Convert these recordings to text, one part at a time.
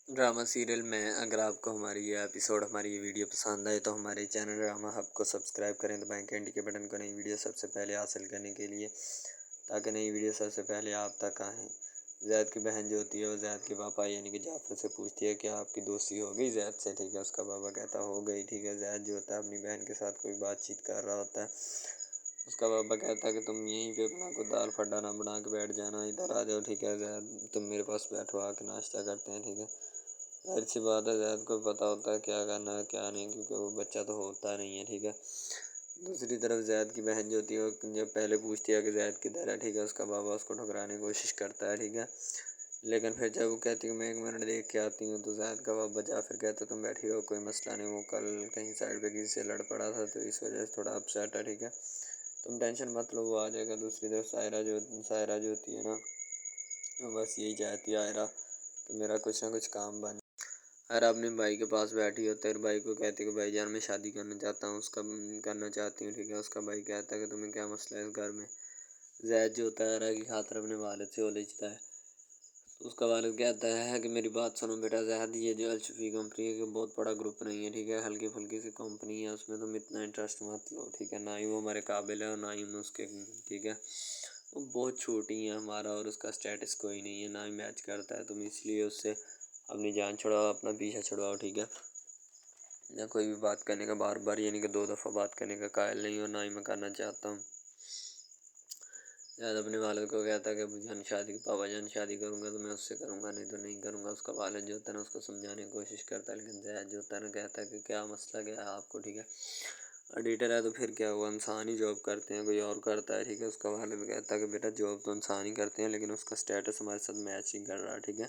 Drama serial میں اگر آپ کو ہماری یہ ایپیسوڈ ہماری یہ ویڈیو پسند آئے تو ہمارے چینل ڈرامہ ہب کو سبسکرائب کریں، دبائیں گھنٹی کے بٹن کو نئی ویڈیو سب سے پہلے حاصل کرنے کے لیے، تاکہ نئی ویڈیو سب سے پہلے آپ تک آئیں۔ زید کی بہن جو ہوتی ہے وہ زید کے پاپا یعنی کہ جعفر سے پوچھتی ہے کہ آپ کی دوستی ہو گئی زید سے، ٹھیک ہے۔ اس کا پاپا کہتا ہو گئی، ٹھیک ہے۔ زید جو ہوتا ہے اپنی بہن کے ساتھ کوئی بات چیت کر رہا ہوتا ہے، اس کا پاپا کہتا ہے کہ تم یہیں پہ اپنا کوئی دال پھٹا نہ بنا کے بیٹھ جانا، ادھر آ جاؤ، ٹھیک ہے زید، تم میرے پاس بیٹھو، آ کے ناشتہ کرتے ہیں، ٹھیک ہے۔ ظاہر سی بات ہے زید کو پتہ ہوتا ہے کیا کرنا ہے کیا نہیں، کیونکہ وہ بچہ تو ہوتا نہیں ہے، ٹھیک ہے۔ دوسری طرف زید کی بہن جو ہوتی ہے وہ جب پہلے پوچھتی ہے کہ زید کدھر ہے، ٹھیک ہے، اس کا بابا اس کو ٹھکرانے کی کوشش کرتا ہے، ٹھیک ہے۔ لیکن پھر جب وہ کہتی ہے کہ میں 1 منٹ دیکھ کے آتی ہوں، تو زید کا بابا جعفر کہتا ہے تم بیٹھی رہو، کوئی مسئلہ نہیں، وہ کل کہیں سائڈ پہ کسی سے لڑ پڑا تھا تو اس وجہ سے تھوڑا اپسیٹ ہے، ٹھیک ہے، تم ٹینشن مت لو، وہ آ جائے گا۔ دوسری طرف سائرہ جو ہوتی ہے نا، وہ بس یہی چاہتی ہے آئرہ کہ میرا کچھ نہ کچھ کام بن۔ آئرہ اپنے بھائی کے پاس بیٹھی ہوتی ہے اور بھائی کو کہتی ہے کہ بھائی جان میں شادی کرنا چاہتا ہوں، کرنا چاہتی ہوں، ٹھیک ہے۔ اس کا بھائی کہتا ہے کہ تمہیں کیا مسئلہ ہے اس گھر میں۔ زید جو ہوتا ہے آئرہ کی خاطر اپنے والد سے الجھتا ہے، تو اس کا والد کہتا ہے کہ میری بات سنو بیٹا زید، یہ جو الشفی کمپنی ہے کہ بہت بڑا گروپ نہیں ہے، ٹھیک ہے، ہلکی پھلکی سی کمپنی ہے، اس میں تم اتنا انٹرسٹ مت لو، ٹھیک ہے، نہ ہی وہ ہمارے قابل ہے اور نہ ہی ہم اس کے، ٹھیک ہے، وہ بہت چھوٹی ہے ہمارا اور اس کا اسٹیٹس کوئی نہیں ہے، نہ ہی میچ کرتا ہے، تم اس لیے اس سے اپنی جان چھڑاؤ، اپنا پیچھا چھڑواؤ، ٹھیک ہے۔ نہ کوئی بھی بات کرنے کا بار بار یعنی کہ 2 دفعہ بات کرنے کا قائل نہیں اور نہ ہی میں کرنا چاہتا ہوں۔ زید اپنے والد کو کہتا ہے کہ پاپا جان شادی کروں گا تو میں اس سے کروں گا، نہیں تو نہیں کروں گا۔ اس کا والد جو ہوتا ہے نا اس کو سمجھانے کی کوشش کرتا ہے، لیکن زید جو ہوتا ہے نا کہتا ہے کہ کیا مسئلہ کیا ہے آپ کو، ٹھیک ہے، ایڈیٹر ہے تو پھر کیا ہوا، انسان ہی جاب کرتے ہیں، کوئی اور کرتا ہے، ٹھیک ہے۔ اس کا والد کہتا ہے کہ بیٹا جاب تو انسان ہی کرتے ہیں، لیکن اس کا اسٹیٹس ہمارے ساتھ میچ نہیں کر رہا، ٹھیک ہے،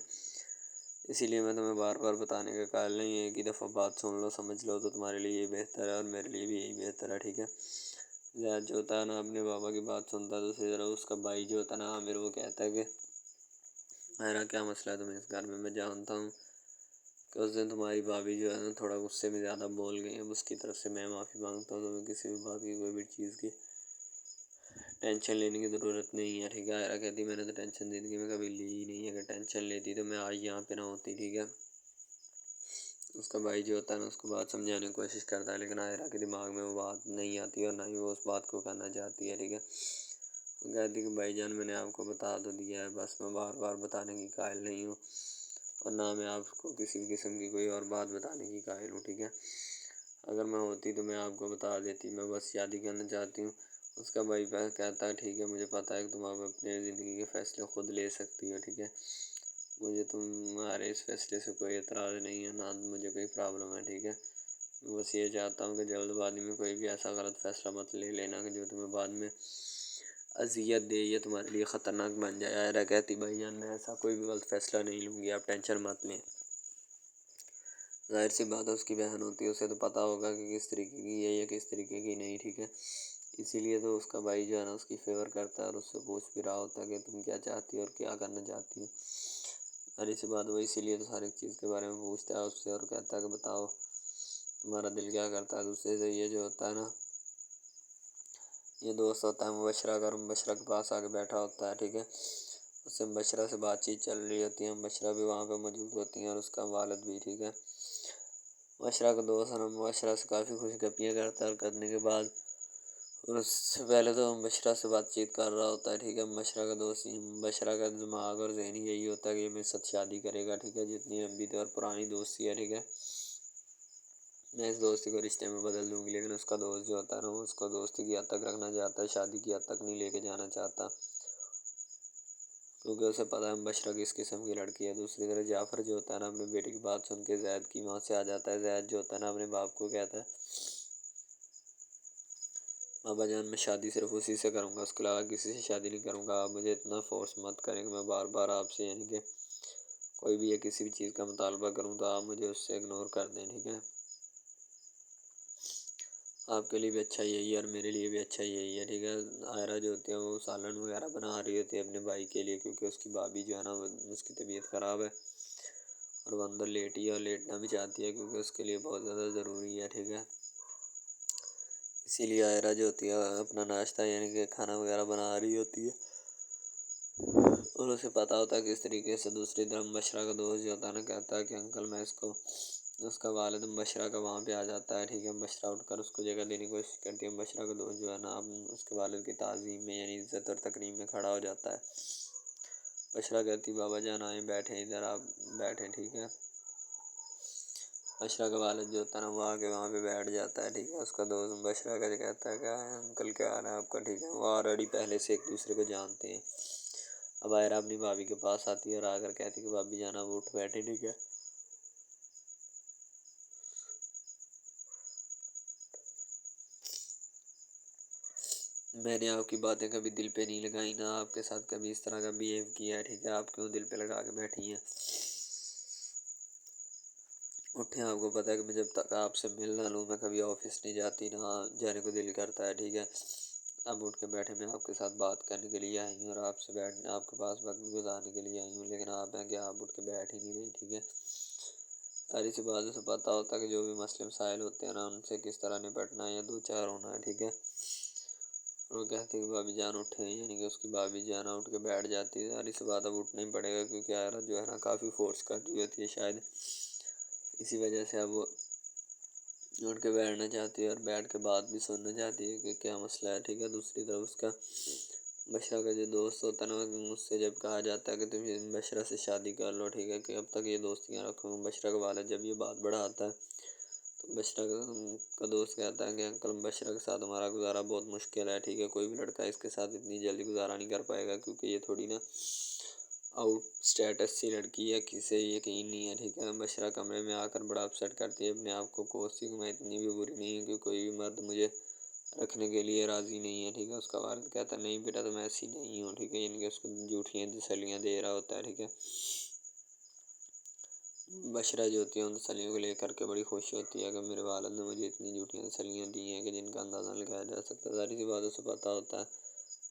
اسی لیے میں تمہیں بار بار بتانے کا قائل نہیں ہے، ایک ہی دفعہ بات سن لو، سمجھ لو تو تمہارے لیے یہ بہتر ہے اور میرے لیے بھی یہی بہتر ہے، ٹھیک ہے۔ زید جو ہوتا ہے نا اپنے بابا کی بات سنتا ہے، دوسری طرف اس کا بھائی جو ہوتا ہے نا عامر، وہ کہتا ہے کہ میرا کیا مسئلہ ہے تمہیں اس گھر میں جانتا ہوں کہ اس دن تمہاری بھابھی جو ہے نا تھوڑا غصے میں زیادہ بول گئی، اب اس کی طرف سے میں معافی مانگتا ہوں، تمہیں کسی بھی بات کی کوئی بھی چیز کی ٹینشن لینے کی ضرورت نہیں ہے، ٹھیک ہے۔ آئرہ کہتی میں نے تو ٹینشن زندگی میں کبھی لی ہی نہیں ہے، اگر ٹینشن لیتی تو میں آج یہاں پہ نہ ہوتی، ٹھیک ہے۔ اس کا بھائی جو ہوتا ہے نا اس کو بات سمجھانے کی کوشش کرتا ہے، لیکن آئرہ کے دماغ میں وہ بات نہیں آتی اور نہ ہی وہ اس بات کو کرنا چاہتی ہے، ٹھیک ہے۔ وہ کہتی کہ بھائی جان میں نے آپ کو بتا تو دیا ہے، بس میں بار بار بتانے کی قائل نہیں ہوں اور نہ میں آپ کو کسی بھی قسم کی کوئی اور بات بتانے کی قائل ہوں، ٹھیک ہے۔ اگر میں ہوتی تو میں آپ کو بتا دیتی، میں بس شادی کرنا چاہتی ہوں۔ اس کا بھائی کہتا ہے ٹھیک ہے مجھے پتہ ہے کہ تم اب اپنے زندگی کے فیصلے خود لے سکتی ہو، ٹھیک ہے، مجھے تمہارے اس فیصلے سے کوئی اعتراض نہیں ہے، نہ مجھے کوئی پرابلم ہے، ٹھیک ہے۔ میں بس یہ چاہتا ہوں کہ جلد بازی میں کوئی بھی ایسا غلط فیصلہ مت لے لینا کہ جو تمہیں بعد میں اذیت دے یا تمہارے لیے خطرناک بن جائے۔ آئرہ کہتی بھائی جان میں ایسا کوئی بھی غلط فیصلہ نہیں لوں گی، آپ ٹینشن مت لیں۔ ظاہر سی بات ہے اس کی بہن ہوتی ہے، اسے تو پتہ ہوگا کہ کس طریقے کی ہے یا کس طریقے کی نہیں، ٹھیک ہے، اسی لیے تو اس کا بھائی جو ہے نا اس کی فیور کرتا ہے اور اس سے پوچھ بھی رہا ہوتا ہے کہ تم کیا چاہتی ہو اور کیا کرنا چاہتی ہو۔ ظاہر سی بات وہ اسی لیے تو ہر ایک چیز کے بارے میں پوچھتا ہے اس سے اور کہتا ہے کہ بتاؤ تمہارا دل کیا کرتا ہے۔ دوسرے سے یہ جو ہوتا ہے نا یہ دوست ہوتا ہے مبشرہ کا، اور مبشرہ کے پاس آ کے بیٹھا ہوتا ہے، ٹھیک ہے، اس سے مبشرہ سے بات چیت چل رہی ہوتی ہے، مبشرہ بھی وہاں پہ موجود ہوتی ہیں اور اس کا والد بھی، ٹھیک ہے۔ مبشرہ کا دوست ہے نا مبشرہ سے کافی خوش گپیاں کرتا ہے اور کرنے کے بعد اور اس سے پہلے تو مبشرہ سے بات چیت کر رہا ہوتا ہے، ٹھیک ہے۔ مبشرہ کا دوست مبشرہ کا دماغ اور ذہن یہی ہوتا ہے کہ یہ میرے ساتھ شادی کرے گا، ٹھیک ہے، جتنی لمبی اور پرانی دوستی ہے، ٹھیک ہے، میں اس دوستی کو رشتے میں بدل دوں گی، لیکن اس کا دوست جو ہوتا ہے نا وہ اس کو دوستی کی حد تک رکھنا چاہتا ہے، شادی کی حد تک نہیں لے کے جانا چاہتا، کیونکہ اسے پتہ ہے مبشرہ کس قسم کی لڑکی ہے۔ دوسری طرف جعفر جو ہوتا ہے نا اپنے بیٹے کی بات سن کے زید کی وہاں سے آ جاتا ہے۔ زید جو ہوتا ہے نا اپنے باپ کو کہتا ہے بابا جان میں شادی صرف اسی سے کروں گا، اس کے علاوہ کسی سے شادی نہیں کروں گا، آپ مجھے اتنا فورس مت کریں کہ میں بار بار آپ سے یعنی کہ کوئی بھی یا کسی بھی چیز کا مطالبہ کروں تو آپ مجھے اس سے اگنور کر دیں، ٹھیک ہے، آپ کے لیے بھی اچھا یہی ہے اور میرے لیے بھی اچھا یہی ہے، ٹھیک ہے۔ آئرہ جو ہوتی ہے وہ سالن وغیرہ بنا رہی ہوتی ہے اپنے بھائی کے لیے، کیونکہ اس کی بھابھی جو ہے نا اس کی طبیعت خراب ہے اور وہ اندر لیٹی ہے اور لیٹنا بھی چاہتی ہے کیونکہ اس کے لیے بہت زیادہ ضروری ہے، ٹھیک ہے، اسی لیے آئرہ جو ہوتی ہے اپنا ناشتہ یعنی کہ کھانا وغیرہ بنا رہی ہوتی ہے اور اسے پتہ ہوتا ہے کہ اس طریقے سے دوسری طرف بشرا کا دوست جو ہوتا ہے نا کہتا ہے کہ انکل میں اس کو، اس کا والد بشرا کا وہاں پہ آ جاتا ہے، ٹھیک ہے، بشرا اٹھ کر اس کو جگہ دینے کی کوشش کرتی ہے، بشرا کا دوست جو ہے نا اب اس کے والد کی تعظیم میں یعنی عزت اور تکریم میں کھڑا ہو جاتا ہے۔ بشرا کہتی بابا جان آئیں بیٹھیں ادھر، آپ بیٹھیں، ٹھیک ہے۔ بشرا کا والد جو ہوتا ہے نا وہ آ کے وہاں پہ بیٹھ جاتا ہے، ٹھیک ہے۔ اس کا دوست بشرا کا جو کہتا ہے کیا ہے انکل کیا حال ہے آپ کا، ٹھیک ہے۔ وہ آلریڈی پہلے سے ایک دوسرے کو جانتے ہیں۔ اب عائرہ اپنی بھابھی کے پاس آتی ہے اور آ کر کہتی کہ بھابی جان آپ اٹھ بیٹھے، ٹھیک ہے۔ میں نے آپ کی باتیں کبھی دل پہ نہیں لگائی، نہ آپ کے ساتھ کبھی اس طرح کا بیہیو کیا ہے، ٹھیک ہے، آپ کیوں دل پہ لگا کے بیٹھی ہیں؟ اٹھیں، آپ کو پتہ ہے کہ میں جب تک آپ سے مل نہ لوں میں کبھی آفس نہیں جاتی، نہ جانے کو دل کرتا ہے، ٹھیک ہے۔ اب اٹھ کے بیٹھے، میں آپ کے ساتھ بات کرنے کے لیے آئی ہوں اور آپ سے بیٹھنے، آپ کے پاس وقت گزارنے کے لیے آئی ہوں، لیکن آپ ہیں کہ آپ اٹھ کے بیٹھ ہی نہیں رہی، ٹھیک ہے۔ ساری سی باتوں سے پتہ ہوتا ہے کہ جو بھی مسئلے مسائل ہوتے ہیں نا ان سے کس طرح نپٹنا ہے یا دو چار ہونا ہے، ٹھیک ہے۔ اور وہ کہتے ہیں کہ بھابی جان اٹھیں، یعنی کہ اس کی بھابی جان اٹھ کے بیٹھ جاتی ہے۔ ساری سی بات اب اٹھنا ہی پڑے گا کیونکہ عائرہ جو ہے نا کافی فورس کر رہی ہوتی ہے، شاید اسی وجہ سے اب وہ اٹھ کے بیٹھنا چاہتی ہے اور بیٹھ کے بات بھی سننا چاہتی ہے کہ کیا مسئلہ ہے، ٹھیک ہے۔ دوسری طرف اس کا بشرا کا جو دوست ہوتا ہے نا اس سے جب کہا جاتا ہے کہ تم بشرا سے شادی کر لو، ٹھیک ہے، کہ اب تک یہ دوستیاں رکھوں، بشرا کا والد جب یہ بات بڑھاتا ہے تو بشرا کا دوست کہتا ہے کہ انکل بشرا کے ساتھ ہمارا گزارا بہت مشکل ہے، ٹھیک ہے، کوئی بھی لڑکا اس کے ساتھ اتنی جلدی گزارا نہیں کر پائے گا کیونکہ یہ تھوڑی نا آؤٹ اسٹیٹس سی لڑکی ہے، کسی یقین نہیں ہے، ٹھیک ہے۔ بشرا کمرے میں آ کر بڑا اپسیٹ کرتی ہے اپنے آپ کو، کوستی کہ میں اتنی بھی بری نہیں ہوں کہ کوئی بھی مرد مجھے رکھنے کے لیے راضی نہیں ہے، ٹھیک ہے۔ اس کا والد کہتا ہے نہیں بیٹا تم ایسی نہیں ہوں، ٹھیک ہے، یعنی کہ اس کو جھوٹیاں تسلیاں دے رہا ہوتا ہے، ٹھیک ہے۔ بشرا جو ہوتی ہے ان تسلیوں کو لے کر کے بڑی خوش ہوتی ہے کہ میرے والد نے مجھے اتنی جھوٹیاں تسلیاں دی ہیں کہ جن کا اندازہ نہیں لگایا جا سکتا۔ ساری سی باتوں سے پتہ ہوتا ہے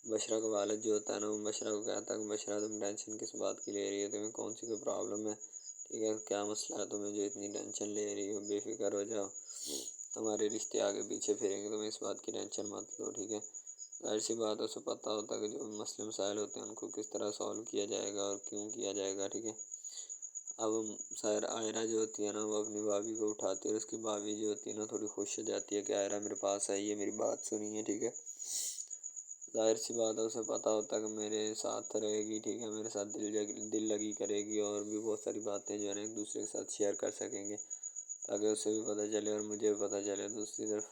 بشرا کا والد جو ہوتا ہے نا وہ بشرا کو کہتا ہے کہ بشرا تم ٹینشن کس بات کی لے رہی ہے، تمہیں کون سی کوئی پرابلم ہے، ٹھیک ہے، کیا مسئلہ ہے تمہیں جو اتنی ٹینشن لے رہی ہو، بے فکر ہو جاؤ، تمہارے رشتے آگے پیچھے پھریں گے، تمہیں اس بات کی ٹینشن مت لو، ٹھیک ہے۔ ظاہر سی باتوں سے پتہ ہوتا ہے کہ جو مسئلے مسائل ہوتے ہیں ان کو کس طرح سالو کیا جائے گا اور کیوں کیا جائے گا، ٹھیک ہے۔ اب عائرہ جو ہوتی ہے نا وہ اپنی بھابھی کو اٹھاتی ہے اور اس کی بھابھی جو ہوتی ہے نا تھوڑی خوش ہو جاتی ہے کہ عائرہ میرے پاس آئی ہے، میری بات سنی ہے، ٹھیک ہے۔ ظاہر سی بات ہے اسے پتہ ہوتا ہے کہ میرے ساتھ رہے گی، ٹھیک ہے، میرے ساتھ دل لگی کرے گی اور بھی بہت ساری باتیں جو ہے نا ایک دوسرے کے ساتھ شیئر کر سکیں گے تاکہ اسے بھی پتہ چلے اور مجھے بھی پتہ چلے۔ دوسری طرف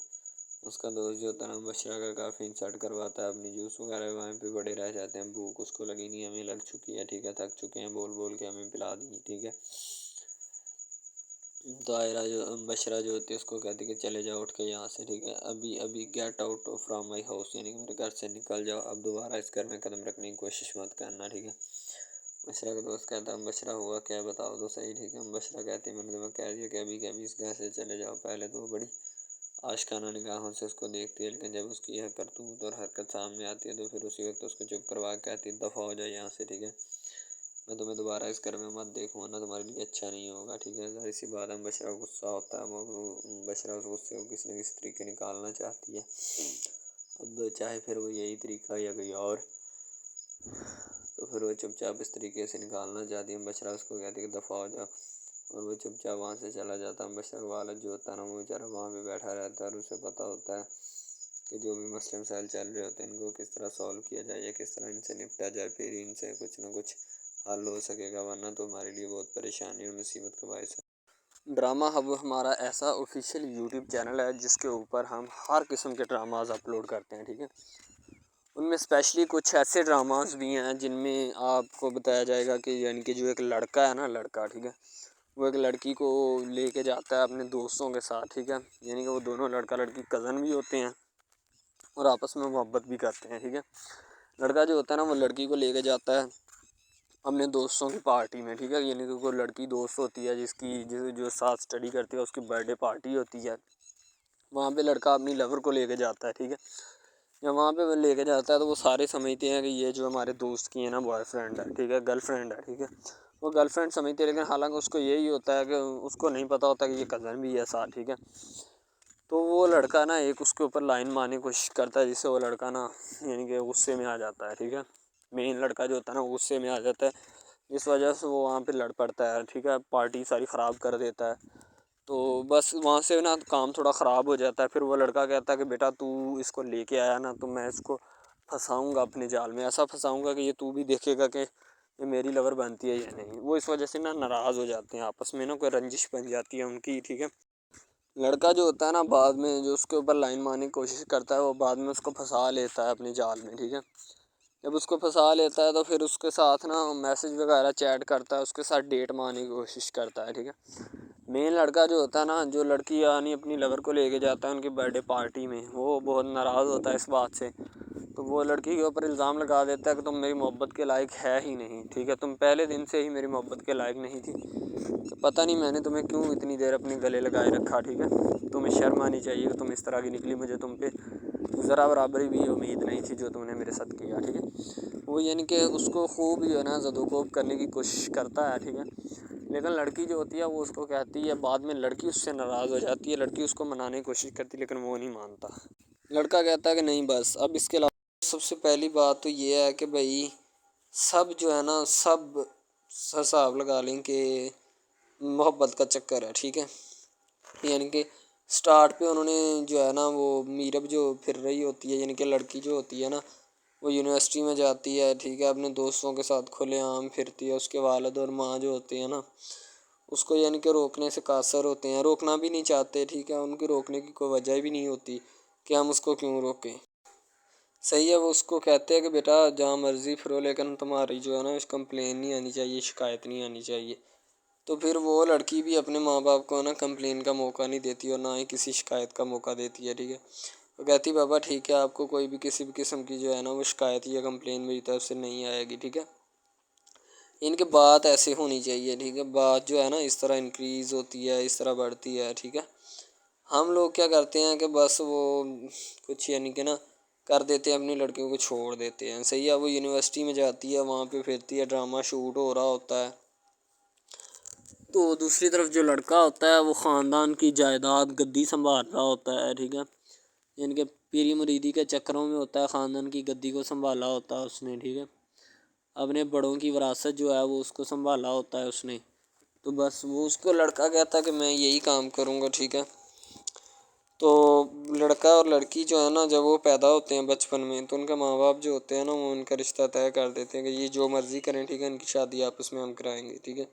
اس کا دوست جو ہوتا ہے نا بشرا کا کافی انسلٹ کرواتا ہے، اپنی جوس وغیرہ وہاں پہ بڑے رہ جاتے ہیں، بھوک اس کو لگی نہیں، ہمیں لگ چکی ہے، ٹھیک ہے، تھک چکے ہیں بول بول کے، ہمیں پلا دی، ٹھیک ہے۔ تو عائرہ جو بشرا جو ہوتی ہے اس کو کہتی کہ چلے جاؤ اٹھ کے یہاں سے، ٹھیک ہے، ابھی get out from my house, یعنی کہ میرے گھر سے نکل جاؤ، اب دوبارہ اس گھر میں قدم رکھنے کی کوشش مت کرنا، ٹھیک ہے۔ بشرا کا دوست کہتا ہے بشرا ہوا کیا بتاؤ تو صحیح، ٹھیک ہے۔ بشرا کہتی ہے میں نے تمہیں کہہ دیا کہ ابھی کے ابھی اس گھر سے چلے جاؤ۔ پہلے تو وہ بڑی عاشقانہ نگاہوں سے اس کو دیکھتی ہے، لیکن جب اس کی یہ کرتوت اور حرکت سامنے آتی ہے تو پھر اسی وقت اس کو چپ کروا کے کہتی ہے دفع ہو جائے یہاں سے، ٹھیک ہے، میں تمہیں دوبارہ اس گھر میں مت دیکھوں ورنہ تمہارے لیے اچھا نہیں ہوگا، ٹھیک ہے۔ ظاہر سی بات ہے بشرا کو غصہ ہوتا ہے، وہ بشرا اس غصے کو کسی نہ کسی طریقے نکالنا چاہتی ہے، اب چاہے پھر وہ یہی طریقہ یا کوئی اور، تو پھر وہ چپ چاپ اس طریقے سے نکالنا چاہتی ہے۔ بشرا اس کو کہتی ہے کہ دفع ہو جاؤ اور وہ چپ چاپ وہاں سے چلا جاتا ہے۔ بشرا کا والد جو ہوتا ہے نا وہ بیچارہ وہاں پہ بیٹھا رہتا ہے اور اسے پتہ ہوتا ہے کہ جو بھی مسئلے مسائل چل رہے ہوتے ہیں ان کو کس طرح سالو کیا جائے یا کس طرح ان سے نپٹا جائے، پھر ان سے کچھ نہ کچھ حل ہو سکے گا، ورنہ تو ہمارے لیے بہت پریشانی اور مصیبت کا باعث ہے۔ ڈرامہ ہب ہمارا ایسا آفیشیل یوٹیوب چینل ہے جس کے اوپر ہم ہر قسم کے ڈراماز اپلوڈ کرتے ہیں، ٹھیک ہے۔ ان میں اسپیشلی کچھ ایسے ڈراماز بھی ہیں جن میں آپ کو بتایا جائے گا کہ یعنی کہ جو ایک لڑکا ہے نا، لڑکا، ٹھیک ہے، وہ ایک لڑکی کو لے کے جاتا ہے اپنے دوستوں کے ساتھ، ٹھیک ہے، یعنی کہ وہ دونوں لڑکا لڑکی کزن بھی ہوتے ہیں اور آپس میں محبت بھی کرتے ہیں، ٹھیک ہے۔ لڑکا جو ہوتا ہے نا وہ لڑکی کو لے کے جاتا ہے اپنے دوستوں کی پارٹی میں، ٹھیک ہے، یعنی کہ کوئی لڑکی دوست ہوتی ہے جو ساتھ اسٹڈی کرتی ہے، اس کی برتھ ڈے پارٹی ہوتی ہے، وہاں پہ لڑکا اپنی لور کو لے کے جاتا ہے، ٹھیک ہے۔ جب وہاں پہ وہ لے کے جاتا ہے تو وہ سارے سمجھتے ہیں کہ یہ جو ہمارے دوست کی ہے نا بوائے فرینڈ ہے، ٹھیک ہے، گرل فرینڈ ہے، ٹھیک ہے، وہ گرل فرینڈ سمجھتے ہیں، لیکن حالانکہ اس کو یہی ہوتا ہے کہ اس کو نہیں پتہ ہوتا کہ یہ کزن بھی ہے ساتھ، ٹھیک ہے۔ تو وہ لڑکا نا ایک اس کے اوپر لائن مارنے کی کوشش کرتا ہے جس سے وہ لڑکا نا یعنی کہ غصے میں آ جاتا ہے، ٹھیک ہے، مین لڑکا جو ہوتا ہے نا غصے میں آ جاتا ہے، جس وجہ سے وہ وہاں پہ لڑ پڑتا ہے، ٹھیک ہے، پارٹی ساری خراب کر دیتا ہے۔ تو بس وہاں سے نا کام تھوڑا خراب ہو جاتا ہے، پھر وہ لڑکا کہتا ہے کہ بیٹا تو اس کو لے کے آیا نا، تو میں اس کو پھنساؤں گا اپنے جال میں، ایسا پھنساؤں گا کہ یہ تو بھی دیکھے گا کہ یہ میری لور بنتی ہے یا نہیں۔ وہ اس وجہ سے نا ناراض ہو جاتے ہیں آپس میں، نا کوئی رنجش بن جاتی ہے ان کی، ٹھیک ہے۔ لڑکا جو ہوتا ہے نا بعد میں جو اس کے اوپر لائن مارنے کی کوشش کرتا ہے، وہ بعد میں اس کو پھنسا لیتا ہے اپنے جال میں، ٹھیک ہے۔ جب اس کو پھنسا لیتا ہے تو پھر اس کے ساتھ نا میسج وغیرہ چیٹ کرتا ہے، اس کے ساتھ ڈیٹ مارنے کی کوشش کرتا ہے، ٹھیک ہے۔ مین لڑکا جو ہوتا ہے نا، جو لڑکی یعنی اپنی لور کو لے کے جاتا ہے ان کی برتھ ڈے پارٹی میں، وہ بہت ناراض ہوتا ہے اس بات سے، تو وہ لڑکی کے اوپر الزام لگا دیتا ہے کہ تم میری محبت کے لائق ہے ہی نہیں، ٹھیک ہے، تم پہلے دن سے ہی میری محبت کے لائق نہیں تھی، تو پتہ نہیں میں نے تمہیں کیوں اتنی دیر اپنے گلے لگائے رکھا، ٹھیک ہے، تمہیں شرم آنی چاہیے کہ تم اس طرح کی نکلی، مجھے تم پہ ذرا برابری بھی امید نہیں تھی جو تم نے میرے ساتھ کیا، ٹھیک ہے۔ وہ یعنی کہ اس کو خوب جو ہے نا زد و کوب کرنے کی کوشش کرتا ہے، ٹھیک ہے، لیکن لڑکی جو ہوتی ہے وہ اس کو کہتی ہے، بعد میں لڑکی اس سے ناراض ہو جاتی ہے، لڑکی اس کو منانے کی کوشش کرتی ہے لیکن وہ نہیں مانتا۔ لڑکا کہتا ہے کہ نہیں بس اب اس کے علاوہ سب سے پہلی بات تو یہ ہے کہ بھائی سب جو ہے نا سب حساب لگا لیں کہ محبت کا چکر ہے، ٹھیک ہے، یعنی کہ سٹارٹ پہ انہوں نے جو ہے نا وہ میرب جو پھر رہی ہوتی ہے، یعنی کہ لڑکی جو ہوتی ہے نا وہ یونیورسٹی میں جاتی ہے، ٹھیک ہے، اپنے دوستوں کے ساتھ کھلے عام پھرتی ہے، اس کے والد اور ماں جو ہوتے ہیں نا اس کو یعنی کہ روکنے سے قاصر ہوتے ہیں، روکنا بھی نہیں چاہتے، ٹھیک ہے، ان کی روکنے کی کوئی وجہ بھی نہیں ہوتی کہ ہم اس کو کیوں روکیں، صحیح ہے۔ وہ اس کو کہتے ہیں کہ بیٹا جہاں مرضی پھرو لیکن تمہاری جو ہے نا کمپلین نہیں آنی چاہیے، شکایت نہیں آنی چاہیے، تو پھر وہ لڑکی بھی اپنے ماں باپ کو نا کمپلین کا موقع نہیں دیتی اور نہ ہی کسی شکایت کا موقع دیتی ہے، ٹھیک ہے، وہ کہتی بابا ٹھیک ہے آپ کو کوئی بھی کسی بھی قسم کی جو ہے نا وہ شکایت یا کمپلین میری طرف سے نہیں آئے گی، ٹھیک ہے، ان کی بات ایسے ہونی چاہیے، ٹھیک ہے، بات جو ہے نا اس طرح انکریز ہوتی ہے، اس طرح بڑھتی ہے، ٹھیک ہے۔ ہم لوگ کیا کرتے ہیں کہ بس وہ کچھ یعنی کہ نا کر دیتے ہیں، اپنی لڑکیوں کو چھوڑ دیتے ہیں، صحیح ہے، وہ یونیورسٹی میں جاتی ہے، وہاں پہ پھرتی ہے، ڈرامہ شوٹ ہو رہا ہوتا ہے، تو دوسری طرف جو لڑکا ہوتا ہے وہ خاندان کی جائیداد گدی سنبھال رہا ہوتا ہے، ٹھیک ہے، یعنی کہ پیری مریدی کے چکروں میں ہوتا ہے، خاندان کی گدی کو سنبھالا ہوتا ہے اس نے، ٹھیک ہے، اپنے بڑوں کی وراثت جو ہے وہ اس کو سنبھالا ہوتا ہے اس نے، تو بس وہ اس کو لڑکا کہتا ہے کہ میں یہی کام کروں گا، ٹھیک ہے۔ تو لڑکا اور لڑکی جو ہے نا جب وہ پیدا ہوتے ہیں بچپن میں تو ان کے ماں باپ جو ہوتے ہیں نا وہ ان کا رشتہ طے کر دیتے ہیں کہ یہ جو مرضی کریں، ٹھیک ہے، ان کی شادی آپس میں ہم کرائیں گے، ٹھیک ہے،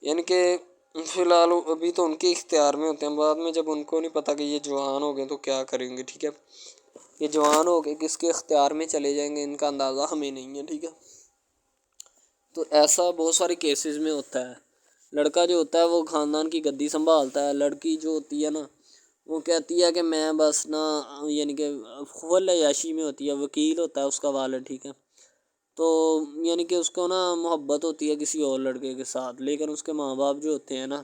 یعنی کہ فی الحال ابھی تو ان کے اختیار میں ہوتے ہیں، بعد میں جب ان کو نہیں پتہ کہ یہ جوان ہو گئے تو کیا کریں گے، ٹھیک ہے، یہ جوان ہو گئے کس کے اختیار میں چلے جائیں گے ان کا اندازہ ہمیں نہیں ہے، ٹھیک ہے، تو ایسا بہت سارے کیسز میں ہوتا ہے۔ لڑکا جو ہوتا ہے وہ خاندان کی گدی سنبھالتا ہے، لڑکی جو ہوتی ہے نا وہ کہتی ہے کہ میں بس نا یعنی کہ خول عیاشی میں ہوتی ہے، وکیل ہوتا ہے اس کا والد، ٹھیک ہے، تو یعنی کہ اس کو نا محبت ہوتی ہے کسی اور لڑکے کے ساتھ، لیکن اس کے ماں باپ جو ہوتے ہیں نا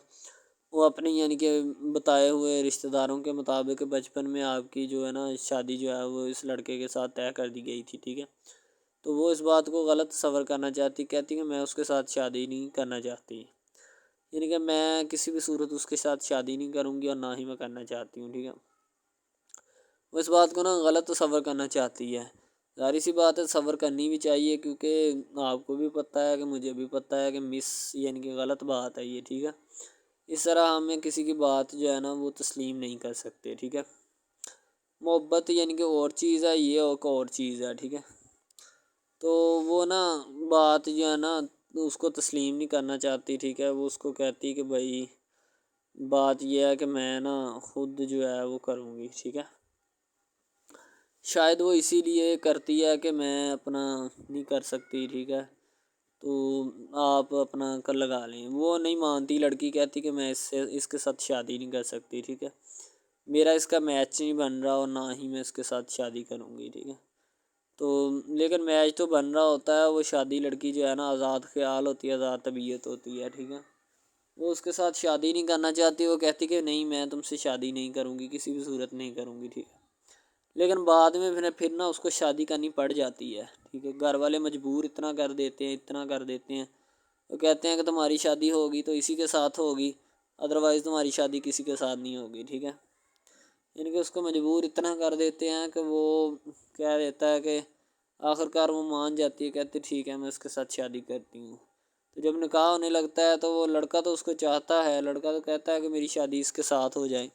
وہ اپنے یعنی کہ بتائے ہوئے رشتہ داروں کے مطابق بچپن میں آپ کی جو ہے نا شادی جو ہے وہ اس لڑکے کے ساتھ طے کر دی گئی تھی، ٹھیک ہے، تو وہ اس بات کو غلط تصور کرنا چاہتی، کہتی کہ میں اس کے ساتھ شادی نہیں کرنا چاہتی، یعنی کہ میں کسی بھی صورت اس کے ساتھ شادی نہیں کروں گی اور نہ ہی میں کرنا چاہتی ہوں، ٹھیک ہے، وہ اس بات کو نا غلط تصور کرنا چاہتی ہے، ظاہر سی بات ہے تصور کرنی بھی چاہیے کیونکہ آپ کو بھی پتہ ہے کہ مجھے بھی پتہ ہے کہ یعنی کہ غلط بات ہے یہ، ٹھیک ہے، اس طرح ہمیں کسی کی بات جو ہے نا وہ تسلیم نہیں کر سکتے، ٹھیک ہے، محبت یعنی کہ اور چیز ہے، یہ اور چیز ہے، ٹھیک ہے، تو وہ نا بات جو ہے نا اس کو تسلیم نہیں کرنا چاہتی، ٹھیک ہے، وہ اس کو کہتی کہ بھائی بات یہ ہے کہ میں نا خود جو ہے وہ کروں گی، ٹھیک ہے، شاید وہ اسی لیے کرتی ہے کہ میں اپنا نہیں کر سکتی، ٹھیک ہے، تو آپ اپنا کر لگا لیں، وہ نہیں مانتی، لڑکی کہتی کہ میں اس کے ساتھ شادی نہیں کر سکتی، ٹھیک ہے، میرا اس کا میچ نہیں بن رہا اور نہ ہی میں اس کے ساتھ شادی کروں گی، ٹھیک ہے، تو لیکن میچ تو بن رہا ہوتا ہے، وہ شادی لڑکی جو ہے نا آزاد خیال ہوتی ہے، آزاد طبیعت ہوتی ہے، ٹھیک ہے، وہ اس کے ساتھ شادی نہیں کرنا چاہتی، وہ کہتی کہ نہیں میں تم سے شادی نہیں کروں گی، کسی بھی صورت نہیں کروں گی، ٹھیک ہے، لیکن بعد میں پھر نا اس کو شادی کرنی پڑ جاتی ہے، ٹھیک ہے، گھر والے مجبور اتنا کر دیتے ہیں، وہ کہتے ہیں کہ تمہاری شادی ہوگی تو اسی کے ساتھ ہوگی، ادروائز تمہاری شادی کسی کے ساتھ نہیں ہوگی، ٹھیک ہے، یعنی کہ اس کو مجبور اتنا کر دیتے ہیں کہ وہ کہہ دیتا ہے کہ آخرکار وہ مان جاتی ہے، کہتی ٹھیک ہے میں اس کے ساتھ شادی کرتی ہوں۔ تو جب نکاح ہونے لگتا ہے تو وہ لڑکا تو اس کو چاہتا ہے، لڑکا تو کہتا ہے کہ میری شادی اس کے ساتھ ہو جائے،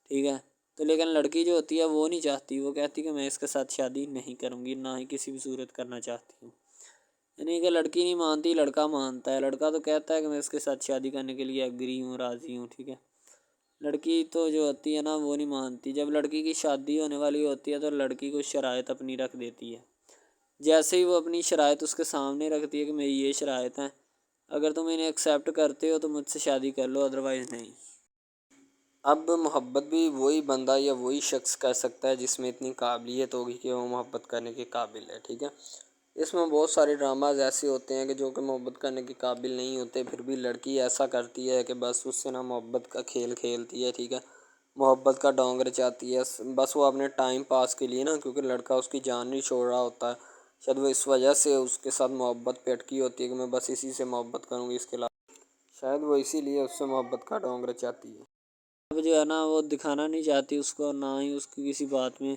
ٹھیک ہے، تو لیکن لڑکی جو ہوتی ہے وہ نہیں چاہتی، وہ کہتی کہ میں اس کے ساتھ شادی نہیں کروں گی، نہ ہی کسی بھی صورت کرنا چاہتی ہوں۔ یعنی کہ لڑکی نہیں مانتی، لڑکا مانتا ہے۔ لڑکا تو کہتا ہے کہ میں اس کے ساتھ شادی کرنے کے لیے ایگری ہوں، راضی ہوں، ٹھیک ہے۔ لڑکی تو جو ہوتی ہے نا وہ نہیں مانتی۔ جب لڑکی کی شادی ہونے والی ہوتی ہے تو لڑکی کو شرائط اپنی رکھ دیتی ہے۔ جیسے ہی وہ اپنی شرائط اس کے سامنے رکھتی ہے کہ میری یہ شرائط ہیں، اگر تم انہیں ایکسیپٹ کرتے ہو تو مجھ سے شادی کر لو، ادروائز نہیں۔ اب محبت بھی وہی بندہ یا وہی شخص کر سکتا ہے جس میں اتنی قابلیت ہوگی کہ وہ محبت کرنے کے قابل ہے، ٹھیک ہے۔ اس میں بہت سارے ڈراماز ایسے ہوتے ہیں کہ جو کہ محبت کرنے کے قابل نہیں ہوتے، پھر بھی لڑکی ایسا کرتی ہے کہ بس اس سے نا محبت کا کھیل کھیلتی ہے، ٹھیک ہے، محبت کا ڈونگ رچاتی ہے، بس وہ اپنے ٹائم پاس کے لیے نا، کیونکہ لڑکا اس کی جان نہیں چھوڑ رہا ہوتا ہے، شاید وہ اس وجہ سے اس کے ساتھ محبت پہ اٹکی ہوتی ہے کہ میں بس اسی سے محبت کروں گی، اس کے علاوہ شاید وہ اسی لیے اس سے محبت کا ڈونگ رچاتی ہے۔ اب جو ہے نا وہ دکھانا نہیں چاہتی اس کو، نہ ہی اس کی کسی بات میں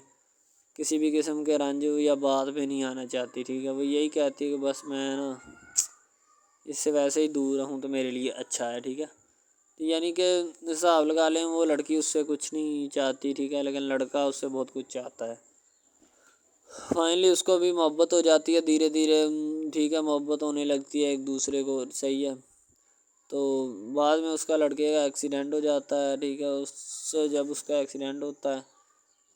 کسی بھی قسم کے رنج یا بات پہ نہیں آنا چاہتی، ٹھیک ہے۔ وہ یہی کہتی ہے کہ بس میں نا اس سے ویسے ہی دور رہوں تو میرے لیے اچھا ہے، ٹھیک ہے۔ یعنی کہ حساب لگا لیں وہ لڑکی اس سے کچھ نہیں چاہتی، ٹھیک ہے، لیکن لڑکا اس سے بہت کچھ چاہتا ہے۔ فائنلی اس کو بھی محبت ہو جاتی ہے دھیرے دھیرے، ٹھیک ہے، محبت ہونے لگتی ہے ایک دوسرے کو، صحیح ہے۔ تو بعد میں اس کا لڑکے کا ایکسیڈنٹ ہو جاتا ہے، ٹھیک ہے۔ اس سے جب اس کا ایکسیڈنٹ ہوتا ہے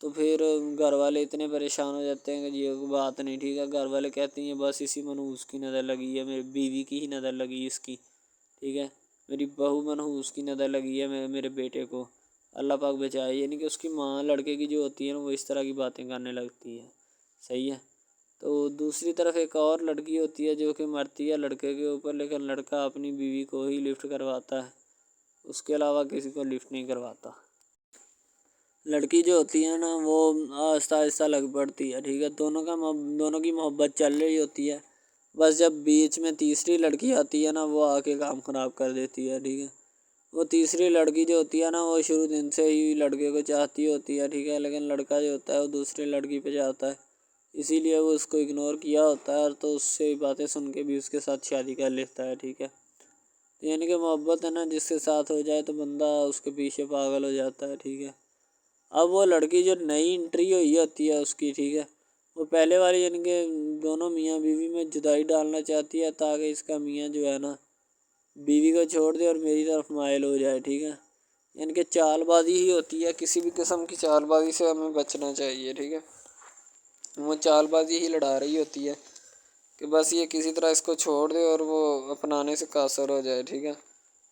تو پھر گھر والے اتنے پریشان ہو جاتے ہیں کہ یہ بات نہیں، ٹھیک ہے، گھر والے کہتے ہیں بس اسی منحوس کی نظر لگی ہے، میری بیوی کی ہی نظر لگی اس کی، ٹھیک ہے، میری بہو منحوس کی نظر لگی ہے میرے بیٹے کو، اللہ پاک بچائے۔ یعنی کہ اس کی ماں لڑکے کی جو ہوتی ہے نا وہ اس طرح کی باتیں کرنے لگتی ہے، صحیح ہے۔ تو دوسری طرف ایک اور لڑکی ہوتی ہے جو کہ مرتی ہے لڑکے کے اوپر، لیکن لڑکا اپنی بیوی کو ہی لفٹ کرواتا ہے، اس کے علاوہ کسی کو لفٹ نہیں کرواتا۔ لڑکی جو ہوتی ہے نا وہ آہستہ آہستہ لگ پڑتی ہے، ٹھیک ہے، دونوں کی محبت چل رہی ہوتی ہے، بس جب بیچ میں تیسری لڑکی آتی ہے نا وہ آ کے کام خراب کر دیتی ہے، ٹھیک ہے۔ وہ تیسری لڑکی جو ہوتی ہے نا وہ شروع دن سے ہی لڑکے کو چاہتی ہوتی ہے، ٹھیک ہے، لیکن لڑکا جو ہوتا ہے وہ دوسری لڑکی پہ جاتا ہے، اسی لیے وہ اس کو اگنور کیا ہوتا ہے، اور تو اس سے باتیں سن کے بھی اس کے ساتھ شادی کر لیتا ہے، ٹھیک ہے۔ یعنی کہ محبت ہے نا جس کے ساتھ ہو جائے تو بندہ اس کے پیچھے پاگل ہو جاتا ہے، ٹھیک ہے۔ اب وہ لڑکی جو نئی انٹری ہوئی ہوتی ہے اس کی، ٹھیک ہے، وہ پہلے والی یعنی کہ دونوں میاں بیوی میں جدائی ڈالنا چاہتی ہے تاکہ اس کا میاں جو ہے نا بیوی کو چھوڑ دے اور میری طرف مائل ہو جائے، ٹھیک ہے۔ یعنی کہ چال بازی ہی ہوتی ہے، کسی بھی قسم کی چال بازی سے ہمیں بچنا چاہیے، ٹھیک ہے۔ وہ چال بازی ہی لڑا رہی ہوتی ہے کہ بس یہ کسی طرح اس کو چھوڑ دے اور وہ اپنانے سے قاصر ہو جائے، ٹھیک ہے۔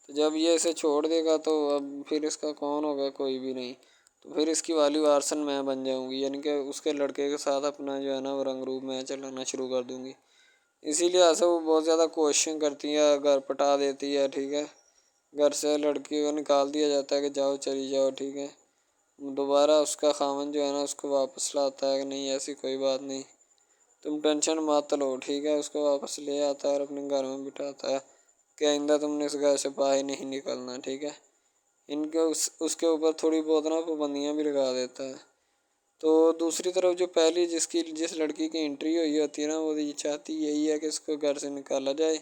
تو جب یہ اسے چھوڑ دے گا تو اب پھر اس کا کون ہوگا، کوئی بھی نہیں، تو پھر اس کی والی وارثن میں بن جاؤں گی، یعنی کہ اس کے لڑکے کے ساتھ اپنا جو ہے نا وہ رنگ روپ میں چلانا شروع کر دوں گی۔ اسی لیے سے وہ بہت زیادہ کوششیں کرتی ہے، گھر پٹا دیتی ہے، ٹھیک ہے، گھر سے لڑکی کو نکال دیا جاتا ہے کہ جاؤ چلی جاؤ، ٹھیک ہے۔ دوبارہ اس کا خاوند جو ہے نا اس کو واپس لاتا ہے کہ نہیں ایسی کوئی بات نہیں، تم ٹینشن مت لو، ٹھیک ہے، اس کو واپس لے آتا ہے اور اپنے گھر میں بٹھاتا ہے کہ آئندہ تم نے اس گھر سے باہر نہیں نکلنا، ٹھیک ہے۔ ان کے اس کے اوپر تھوڑی بہت نا پابندیاں بھی لگا دیتا ہے۔ تو دوسری طرف جو پہلی جس لڑکی کی انٹری ہوئی ہوتی ہے نا وہ یہ چاہتی یہی ہے کہ اس کو گھر سے نکالا جائے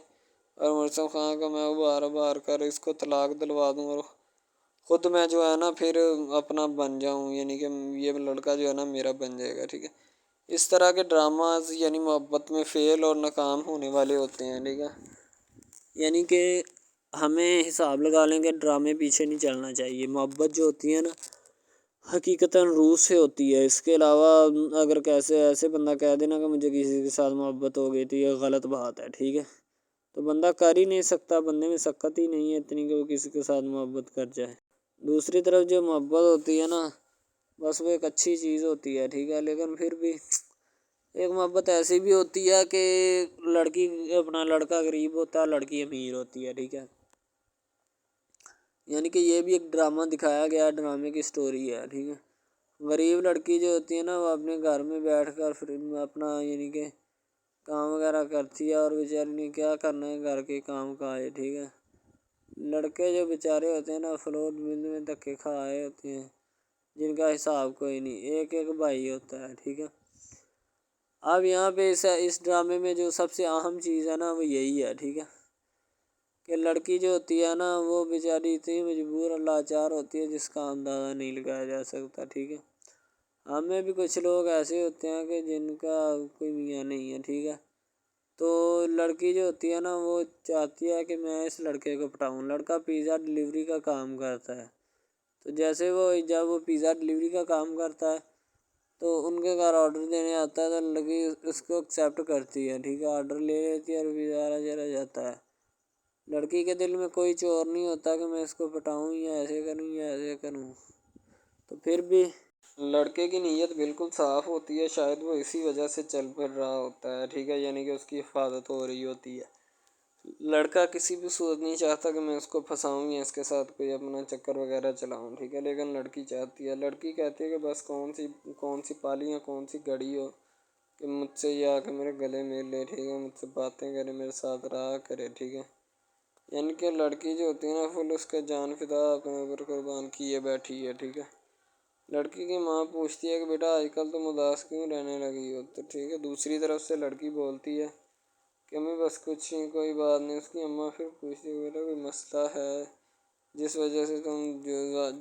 اور مرسم خان کا میں بار کر اس کو طلاق دلوا دوں اور خود میں جو ہے نا پھر اپنا بن جاؤں، یعنی کہ یہ لڑکا جو ہے نا میرا بن جائے گا، ٹھیک ہے۔ اس طرح کے ڈراماز یعنی محبت میں فیل اور ناکام ہونے والے ہوتے ہیں، ٹھیک ہے۔ یعنی کہ ہمیں حساب لگا لیں کہ ڈرامے پیچھے نہیں چلنا چاہیے، محبت جو ہوتی ہے نا حقیقتاً روح سے ہوتی ہے، اس کے علاوہ اگر کیسے ایسے بندہ کہہ دینا کہ مجھے کسی کے ساتھ محبت ہو گئی تھی، یہ غلط بات ہے، ٹھیک ہے۔ تو بندہ کر ہی نہیں سکتا، بندے میں سکت ہی نہیں ہے اتنی کہ وہ کسی کے ساتھ محبت کر جائے۔ دوسری طرف جو محبت ہوتی ہے نا بس وہ ایک اچھی چیز ہوتی ہے، ٹھیک ہے، لیکن پھر بھی ایک محبت ایسی بھی ہوتی ہے کہ لڑکا غریب ہوتا ہے، لڑکی امیر ہوتی ہے، ٹھیک ہے۔ یعنی کہ یہ بھی ایک ڈرامہ دکھایا گیا، ڈرامے کی سٹوری ہے، ٹھیک ہے۔ غریب لڑکی جو ہوتی ہے نا وہ اپنے گھر میں بیٹھ کر پھر اپنا یعنی کہ کام وغیرہ کرتی ہے اور بیچاری نے کیا کرنا ہے گھر کے کام کاج، ٹھیک ہے۔ لڑکے جو بیچارے ہوتے ہیں نا فلور مل میں دھکے کھائے ہوتے ہیں جن کا حساب کوئی نہیں، ایک بھائی ہوتا ہے، ٹھیک ہے۔ اب یہاں پہ اس ڈرامے میں جو سب سے اہم چیز ہے نا وہ یہی ہے، ٹھیک ہے، کہ لڑکی جو ہوتی ہے نا وہ بیچاری اتنی مجبور اور لاچار ہوتی ہے جس کا اندازہ نہیں لگایا جا سکتا، ٹھیک ہے۔ ہمیں بھی کچھ لوگ ایسے ہوتے ہیں کہ جن کا کوئی میاں نہیں ہے، ٹھیک ہے، تو لڑکی جو ہوتی ہے نا وہ چاہتی ہے کہ میں اس لڑکے کو پٹاؤں۔ لڑکا پیزا ڈلیوری کا کام کرتا ہے، تو جیسے جب وہ پیزا ڈلیوری کا کام کرتا ہے تو ان کے گھر آرڈر دینے آتا ہے، تو لڑکی اس کو ایکسیپٹ کرتی ہے، ٹھیک ہے، آرڈر لے لیتی ہے اور پیزا چلا جاتا ہے۔ لڑکی کے دل میں کوئی چور نہیں ہوتا کہ میں اس کو پٹاؤں یا ایسے کروں یا ایسے کروں، تو پھر بھی لڑکے کی نیت بالکل صاف ہوتی ہے، شاید وہ اسی وجہ سے چل پھر رہا ہوتا ہے، ٹھیک ہے، یعنی کہ اس کی حفاظت ہو رہی ہوتی ہے۔ لڑکا کسی بھی صورت نہیں چاہتا کہ میں اس کو پھنساؤں یا اس کے ساتھ کوئی اپنا چکر وغیرہ چلاؤں، ٹھیک ہے، لیکن لڑکی چاہتی ہے، لڑکی کہتی ہے کہ بس کون سی پالی یا کون سی گڑی ہو کہ مجھ سے یہ آ کے میرے گلے مل لے، ٹھیک ہے، مجھ سے باتیں کرے، میرے ساتھ رہا کرے، ٹھیک ہے۔ یعنی کہ لڑکی جو ہوتی ہے نا فل اس کا جان فدا اپنے اوپر قربان کیے بیٹھی ہے، ٹھیک ہے۔ لڑکی کی ماں پوچھتی ہے کہ بیٹا آج کل تم اداس کیوں رہنے لگی ہو، تو ٹھیک ہے، دوسری طرف سے لڑکی بولتی ہے کہ امی بس کچھ نہیں، کوئی بات نہیں۔ اس کی اماں پھر پوچھتی ہے بیٹا کوئی مسئلہ ہے جس وجہ سے تم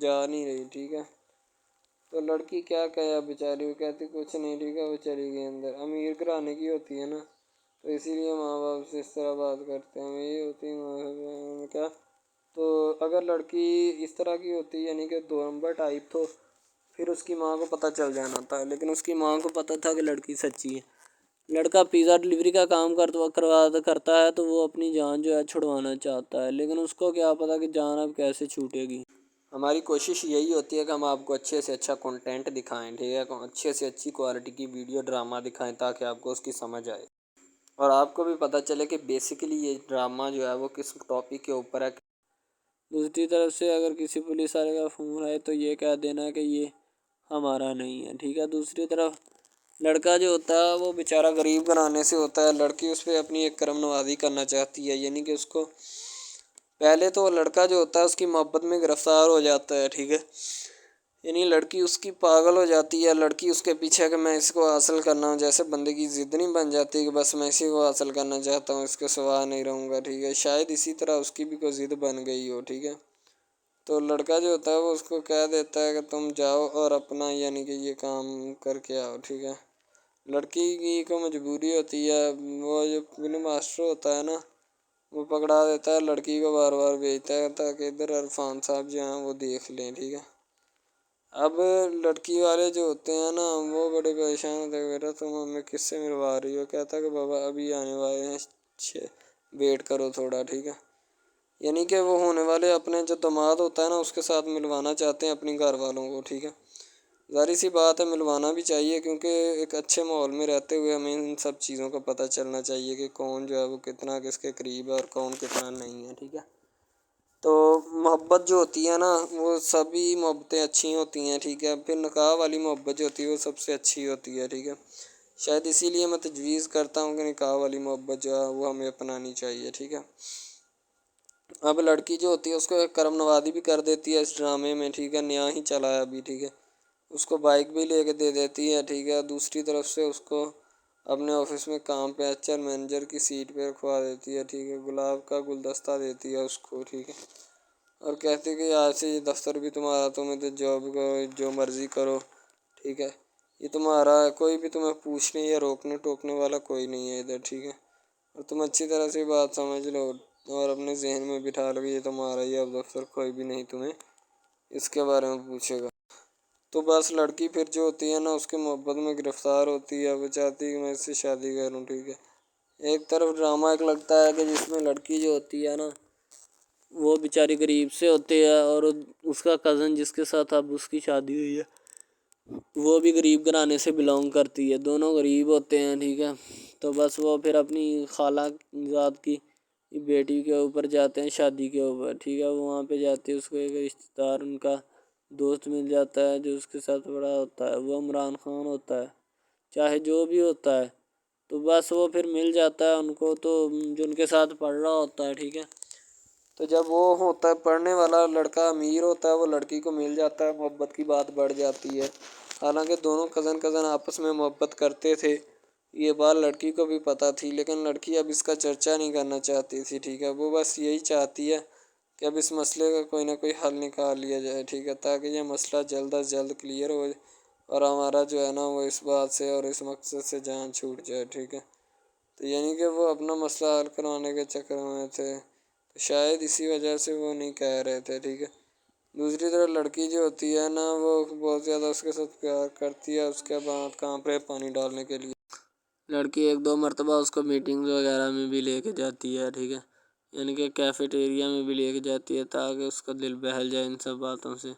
جا نہیں رہی، ٹھیک ہے۔ تو لڑکی کیا کہے بیچاری، وہ کہتی کچھ نہیں، ٹھیک ہے، وہ چلی گئی اندر۔ امیر گھرانے کی ہوتی ہے نا تو اسی لیے ماں باپ سے اس طرح بات کرتے ہیں، یہی ہوتی ہے کیا۔ تو اگر لڑکی اس طرح کی ہوتی یعنی کہ 2 نمبر ٹائپ، تو پھر اس کی ماں کو پتہ چل جانا تھا، لیکن اس کی ماں کو پتہ تھا کہ لڑکی سچی ہے۔ لڑکا پیزا ڈلیوری کا کام کرتا ہے تو وہ اپنی جان جو ہے چھڑوانا چاہتا ہے، لیکن اس کو کیا پتہ کہ جان اب کیسے چھوٹے گی۔ ہماری کوشش یہی ہوتی ہے کہ ہم آپ کو اچھے سے اچھا کنٹینٹ دکھائیں، ٹھیک ہے، اچھے سے اچھی کوالٹی کی ویڈیو ڈرامہ دکھائیں تاکہ آپ کو اس کی سمجھ آئے اور آپ کو بھی پتہ چلے کہ بیسیکلی یہ ڈرامہ جو ہے وہ کس ٹاپک کے اوپر ہے۔ دوسری طرف سے اگر کسی پولیس والے کا فون آئے تو یہ کہہ دینا کہ یہ ہمارا نہیں ہے، ٹھیک ہے۔ دوسری طرف لڑکا جو ہوتا ہے وہ بیچارہ غریب گھرانے سے ہوتا ہے، لڑکی اس پہ اپنی ایک کرم نوازی کرنا چاہتی ہے، یعنی کہ اس کو پہلے تو لڑکا جو ہوتا ہے اس کی محبت میں گرفتار ہو جاتا ہے، ٹھیک ہے، یعنی لڑکی اس کی پاگل ہو جاتی ہے، لڑکی اس کے پیچھے کہ میں اس کو حاصل کرنا ہوں، جیسے بندے کی ضد نہیں بن جاتی کہ بس میں اسی کو حاصل کرنا چاہتا ہوں، اس کے سوا نہیں رہوں گا، ٹھیک ہے، شاید اسی طرح اس کی بھی کوئی ضد بن گئی ہو، ٹھیک ہے۔ تو لڑکا جو ہوتا ہے وہ اس کو کہہ دیتا ہے کہ تم جاؤ اور اپنا یعنی کہ یہ کام کر کے آؤ، ٹھیک ہے۔ لڑکی کی کو مجبوری ہوتی ہے، وہ جو فلم ماسٹر ہوتا ہے نا وہ پکڑا دیتا ہے لڑکی کو، بار بار بھیجتا ہے تاکہ ادھر عرفان صاحب جو ہیں وہ دیکھ لیں، ٹھیک ہے۔ اب لڑکی والے جو ہوتے ہیں نا وہ بڑے پریشان ہوتے ہیں، بیٹا تم ہمیں کس سے ملوا رہی ہو، کہتا ہے کہ بابا ابھی آنے والے ہیں، ویٹ کرو تھوڑا، ٹھیک ہے۔ یعنی کہ وہ ہونے والے اپنے جو داماد ہوتا ہے نا اس کے ساتھ ملوانا چاہتے ہیں اپنی گھر والوں کو، ٹھیک ہے۔ ظاہر سی بات ہے ملوانا بھی چاہیے کیونکہ ایک اچھے ماحول میں رہتے ہوئے ہمیں ان سب چیزوں کا پتہ چلنا چاہیے کہ کون جو ہے وہ کتنا کس کے قریب ہے اور کون کتنا نہیں ہے، ٹھیک ہے۔ تو محبت جو ہوتی ہے نا وہ سبھی محبتیں اچھی ہوتی ہیں، ٹھیک ہے، پھر نکاح والی محبت جو ہوتی ہے وہ سب سے اچھی ہوتی ہے، ٹھیک ہے۔ شاید اسی لیے میں تجویز کرتا ہوں کہ نکاح والی محبت جو ہے وہ ہمیں اپنانی چاہیے، ٹھیک ہے۔ اب لڑکی جو ہوتی ہے اس کو ایک کرم نوازی بھی کر دیتی ہے اس ڈرامے میں، ٹھیک ہے، نیا ہی چلا ہے ابھی، ٹھیک ہے، اس کو بائک بھی لے کے دے دیتی ہے، ٹھیک ہے۔ دوسری طرف سے اس کو اپنے آفس میں کام پہ HR مینیجر کی سیٹ پہ رکھوا دیتی ہے، ٹھیک ہے، گلاب کا گلدستہ دیتی ہے اس کو، ٹھیک ہے، اور کہتی ہے کہ آج سے یہ دفتر بھی تمہارا، تم ادھر جاب کرو جو مرضی کرو، ٹھیک ہے، یہ تمہارا ہے، کوئی بھی تمہیں پوچھنے یا روکنے ٹوکنے والا کوئی نہیں ہے ادھر، ٹھیک ہے، اور تم اچھی طرح سے بات سمجھ لو اور اپنے ذہن میں بٹھا لو کہ یہ تمہارا ہی اب دفتر، کوئی بھی نہیں تمہیں اس کے بارے میں پوچھے گا۔ تو بس لڑکی پھر جو ہوتی ہے نا اس کی محبت میں گرفتار ہوتی ہے، وہ چاہتی ہے کہ میں اس سے شادی کروں، ٹھیک ہے۔ ایک طرف ڈرامہ ایک لگتا ہے کہ جس میں لڑکی جو ہوتی ہے نا وہ بیچاری غریب سے ہوتی ہے اور اس کا کزن جس کے ساتھ اب اس کی شادی ہوئی ہے وہ بھی غریب گھرانے سے بلانگ کرتی ہے، دونوں غریب ہوتے ہیں، ٹھیک ہے۔ تو بس وہ پھر اپنی خالہ ذات کی بیٹی کے اوپر جاتے ہیں شادی کے اوپر، ٹھیک ہے، وہاں پہ جاتے ہیں، اس کو ایک رشتہ دار ان کا دوست مل جاتا ہے جو اس کے ساتھ بڑا ہوتا ہے، وہ عمران خان ہوتا ہے، چاہے جو بھی ہوتا ہے، تو بس وہ پھر مل جاتا ہے ان کو، تو جو ان کے ساتھ پڑھ رہا ہوتا ہے، ٹھیک ہے۔ تو جب وہ ہوتا ہے پڑھنے والا لڑکا امیر ہوتا ہے وہ لڑکی کو مل جاتا ہے، محبت کی بات بڑھ جاتی ہے، حالانکہ دونوں کزن آپس میں محبت کرتے تھے، یہ بات لڑکی کو بھی پتہ تھی، لیکن لڑکی اب اس کا چرچا نہیں کرنا چاہتی تھی، ٹھیک ہے. وہ بس یہی چاہتی ہے کہ اب اس مسئلے کا کوئی نہ کوئی حل نکال لیا جائے، ٹھیک ہے، تاکہ یہ مسئلہ جلد از جلد کلیئر ہو اور ہمارا جو ہے نا وہ اس بات سے اور اس مقصد سے جان چھوٹ جائے، ٹھیک ہے. تو یعنی کہ وہ اپنا مسئلہ حل کروانے کے چکر میں تھے، تو شاید اسی وجہ سے وہ نہیں کہہ رہے تھے، ٹھیک ہے. دوسری طرف لڑکی جو ہوتی ہے نا وہ بہت زیادہ اس کے ساتھ پیار کرتی ہے، اس کے بعد کہاں پہ پانی ڈالنے کے لیے لڑکی 1-2 مرتبہ اس کو میٹنگ وغیرہ میں بھی لے کے جاتی ہے، ٹھیک ہے، یعنی کہ کیفیٹیریا میں بھی لے کے جاتی ہے تاکہ اس کا دل بہل جائے ان سب باتوں سے،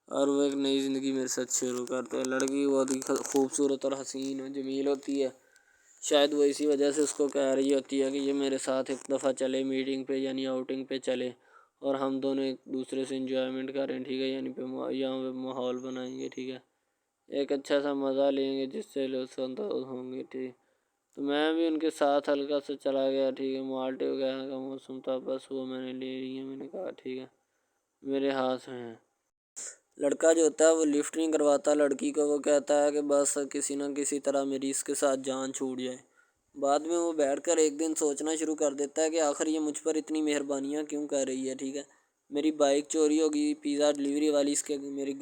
اور وہ ایک نئی زندگی میرے ساتھ شروع کرتے ہیں. لڑکی بہت ہی خوبصورت اور حسین و جمیل ہوتی ہے، شاید وہ اسی وجہ سے اس کو کہہ رہی ہوتی ہے کہ یہ میرے ساتھ ایک دفعہ چلے میٹنگ پہ، یعنی آؤٹنگ پہ چلے، اور ہم دونوں ایک دوسرے سے انجوائمنٹ کریں، ٹھیک ہے، یعنی یہاں پہ ماحول بنائیں گے، ٹھیک ہے، ایک اچھا سا مزہ لیں گے جس سے لطف اندوز ہوں گے، ٹھیک. تو میں بھی ان کے ساتھ ہلکا سا چلا گیا، ٹھیک ہے. مالٹے وغیرہ کا موسم تھا، بس وہ میں نے لے لی ہے، میں نے کہا ٹھیک ہے میرے ہاتھ میں ہے. لڑکا جو ہوتا ہے وہ لفٹ نہیں کرواتا لڑکی کو، وہ کہتا ہے کہ بس کسی نہ کسی طرح میری اس کے ساتھ جان چھوٹ جائے. بعد میں وہ بیٹھ کر ایک دن سوچنا شروع کر دیتا ہے کہ آخر یہ مجھ پر اتنی مہربانیاں کیوں کر رہی ہے، ٹھیک ہے. میری بائک چوری ہوگی، پیزا ڈلیوری والی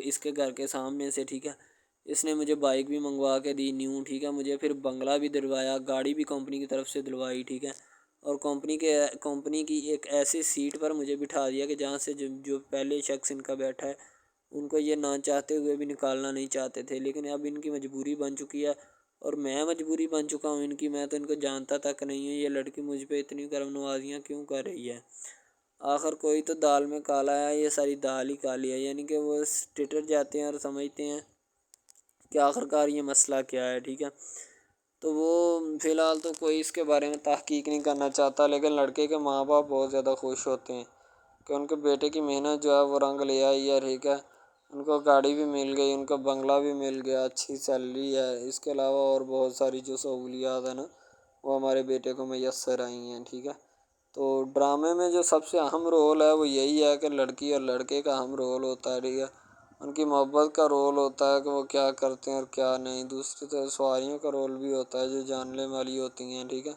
اس کے گھر کے سامنے سے، ٹھیک ہے، اس نے مجھے بائک بھی منگوا کے دی نیو، ٹھیک ہے، مجھے پھر بنگلہ بھی دلوایا، گاڑی بھی کمپنی کی طرف سے دلوائی، ٹھیک ہے، اور کمپنی کی ایک ایسی سیٹ پر مجھے بٹھا دیا کہ جہاں سے جو پہلے شخص ان کا بیٹھا ہے ان کو یہ نہ چاہتے ہوئے بھی نکالنا نہیں چاہتے تھے، لیکن اب ان کی مجبوری بن چکی ہے اور میں مجبوری بن چکا ہوں ان کی. میں تو ان کو جانتا تک نہیں ہوں، یہ لڑکی مجھ پہ اتنی کرم نوازیاں کیوں کر رہی ہے. آخر کوئی تو دال میں کالا ہے، یہ ساری دال ہی کالی ہے، یعنی کہ وہ ٹٹر جاتے ہیں اور سمجھتے ہیں کہ آخر کار یہ مسئلہ کیا ہے، ٹھیک ہے. تو وہ فی الحال تو کوئی اس کے بارے میں تحقیق نہیں کرنا چاہتا، لیکن لڑکے کے ماں باپ بہت زیادہ خوش ہوتے ہیں کہ ان کے بیٹے کی محنت جو ہے وہ رنگ لے آئی ہے، ٹھیک ہے. ان کو گاڑی بھی مل گئی، ان کو بنگلہ بھی مل گیا، اچھی سیلری ہے، اس کے علاوہ اور بہت ساری جو سہولیات ہیں نا وہ ہمارے بیٹے کو میسر آئی ہیں، ٹھیک ہے. تو ڈرامے میں جو سب سے اہم رول ہے وہ یہی ہے کہ لڑکی اور لڑکے کا اہم رول ہوتا ہے، ٹھیک ہے. ان کی محبت کا رول ہوتا ہے کہ وہ کیا کرتے ہیں اور کیا نہیں. دوسری طرف سواریوں کا رول بھی ہوتا ہے جو جاننے والی ہوتی ہیں، ٹھیک ہے.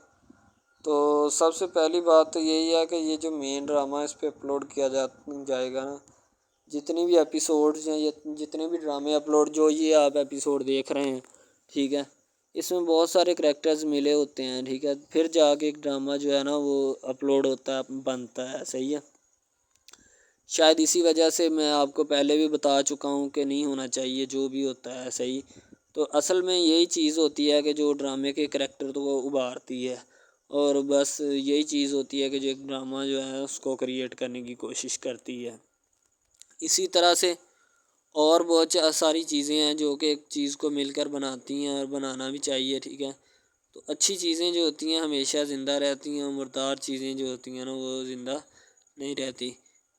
تو سب سے پہلی بات تو یہی ہے کہ یہ جو مین ڈرامہ اس پہ اپلوڈ کیا جائے گا نا، جتنی بھی ایپیسوڈز ہیں، جتنے بھی ڈرامے اپلوڈ جو یہ آپ ایپیسوڈ دیکھ رہے ہیں، ٹھیک ہے، اس میں بہت سارے کریکٹرز ملے ہوتے ہیں، ٹھیک ہے، پھر جا کے ایک ڈرامہ جو ہے نا وہ اپلوڈ ہوتا ہے، بنتا ہے، صحیح ہے. شاید اسی وجہ سے میں آپ کو پہلے بھی بتا چکا ہوں کہ نہیں ہونا چاہیے جو بھی ہوتا ہے، صحیح. تو اصل میں یہی چیز ہوتی ہے کہ جو ڈرامے کے کریکٹر تو وہ ابھارتی ہے، اور بس یہی چیز ہوتی ہے کہ جو ایک ڈرامہ جو ہے اس کو کریٹ کرنے کی کوشش کرتی ہے. اسی طرح سے اور بہت ساری چیزیں ہیں جو کہ ایک چیز کو مل کر بناتی ہیں اور بنانا بھی چاہیے، ٹھیک ہے. تو اچھی چیزیں جو ہوتی ہیں ہمیشہ زندہ رہتی ہیں، مردار چیزیں جو ہوتی ہیں نا وہ زندہ نہیں رہتی.